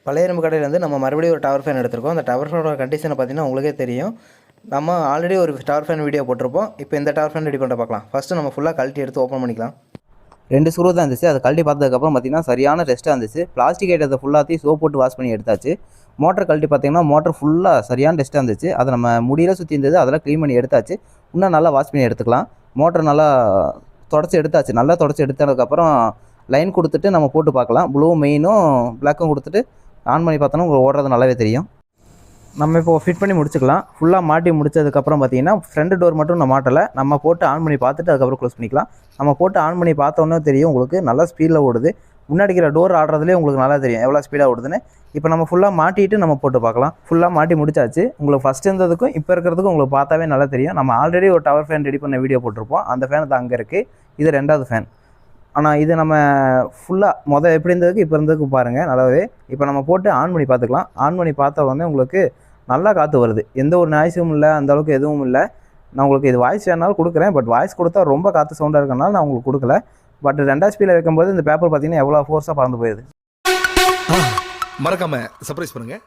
பழைய இரும்பு கடையிலேருந்து நம்ம மறுபடியும் ஒரு டவர் ஃபேன் எடுத்திருக்கோம். அந்த டவர் ஃபேனோட கண்டிஷனை பார்த்தீங்கன்னா உங்களுக்கே தெரியும். நம்ம ஆல்ரெடி ஒரு டவர் ஃபேன் வீடியோ போட்டிருப்போம். இப்போ இந்த டவர் ஃபேன் ரெடி பண்ண பார்க்கலாம். ஃபஸ்ட்டு நம்ம ஃபுல்லாக கழட்டி எடுத்து ஓப்பன் பண்ணிக்கலாம். 2 ஸ்க்ரூ தான் இருந்துச்சு. அதை கழட்டி பார்த்ததுக்கப்புறம் பார்த்தீங்கன்னா சரியான ரெஸ்ட்டாக இருந்துச்சு. பிளாஸ்டிக் ஐட்டத்தை ஃபுல்லாத்தையும் சோப் போட்டு வாஷ் பண்ணி எடுத்தாச்சு. மோட்டர் கழட்டி பார்த்தீங்கன்னா மோட்டர் ஃபுல்லாக சரியான ரெஸ்ட்டாக இருந்துச்சு. அதை நம்ம முடியல சுற்றி இருந்தது, அதெல்லாம் க்ளீன் பண்ணி எடுத்தாச்சு. இன்னும் நல்லா வாஷ் பண்ணி எடுத்துக்கலாம். மோட்டர் நல்லா தொடச்சி எடுத்தாச்சு. நல்லா தொடச்சி எடுத்ததுக்கப்புறம் லைன் கொடுத்துட்டு நம்ம போட்டு பார்க்கலாம். ப்ளூ மெயினும் பிளாக்கும் கொடுத்துட்டு ஆன் பண்ணி பார்த்தோன்னா உங்களுக்கு ஓடுறது நல்லாவே தெரியும். நம்ம இப்போ ஃபிட் பண்ணி முடிச்சுக்கலாம். ஃபுல்லாக மாட்டி முடிச்சதுக்கப்புறம் பார்த்தீங்கன்னா ஃப்ரண்ட் டோர் மட்டும் நான் மாட்டலை. நம்ம போட்டு ஆன் பண்ணி பார்த்துட்டு அதுக்கப்புறம் க்ளோஸ் பண்ணிக்கலாம். நம்ம போட்டு ஆன் பண்ணி பார்த்தோன்னே தெரியும் உங்களுக்கு நல்லா ஸ்பீடில் ஓடுது. முன்னாடி இருக்கிற டோர் ஆடுறதுலேயே உங்களுக்கு நல்லா தெரியும் எவ்வளோ ஸ்பீடாக ஓடுதுன்னு. இப்போ நம்ம ஃபுல்லாக மாட்டிட்டு நம்ம போட்டு பார்க்கலாம். ஃபுல்லாக மாட்டி முடிச்சாச்சு. உங்களுக்கு ஃபஸ்ட் இருந்ததுக்கும் இப்போ இருக்கிறதுக்கும் உங்களுக்கு பார்த்தாவே நல்லா தெரியும். நம்ம ஆல்ரெடி ஒரு டவர் ஃபேன் ரெடி பண்ண வீடியோ போட்டிருப்போம். அந்த ஃபேன் தான் அங்கே இருக்குது. இது 2வது ஃபேன். ஆனால் இது நம்ம ஃபுல்லாக எப்படி இருந்ததுக்கு இப்போ இருந்ததுக்கு பாருங்கள் நல்லாவே. இப்போ நம்ம போட்டு ஆன் பண்ணி பார்த்துக்கலாம். ஆன் பண்ணி பார்த்த உடனே உங்களுக்கு நல்லா காற்று வருது. எந்த ஒரு நாய்ஸும் இல்லை, அந்தளவுக்கு எதுவும் இல்லை. நான் உங்களுக்கு இது வாய்ஸ் வேணாலும் கொடுக்குறேன். பட் வாய்ஸ் கொடுத்தா ரொம்ப காற்று சவுண்டாக இருக்கனால நான் உங்களுக்கு கொடுக்கல. பட் 2வது ஸ்பீடில் வைக்கும்போது இந்த பேப்பர் பார்த்தீங்கன்னா எவ்வளோ ஃபோர்ஸாக பறந்து போயிடுது. மறக்காம சர்ப்ரைஸ் பண்ணுங்கள்.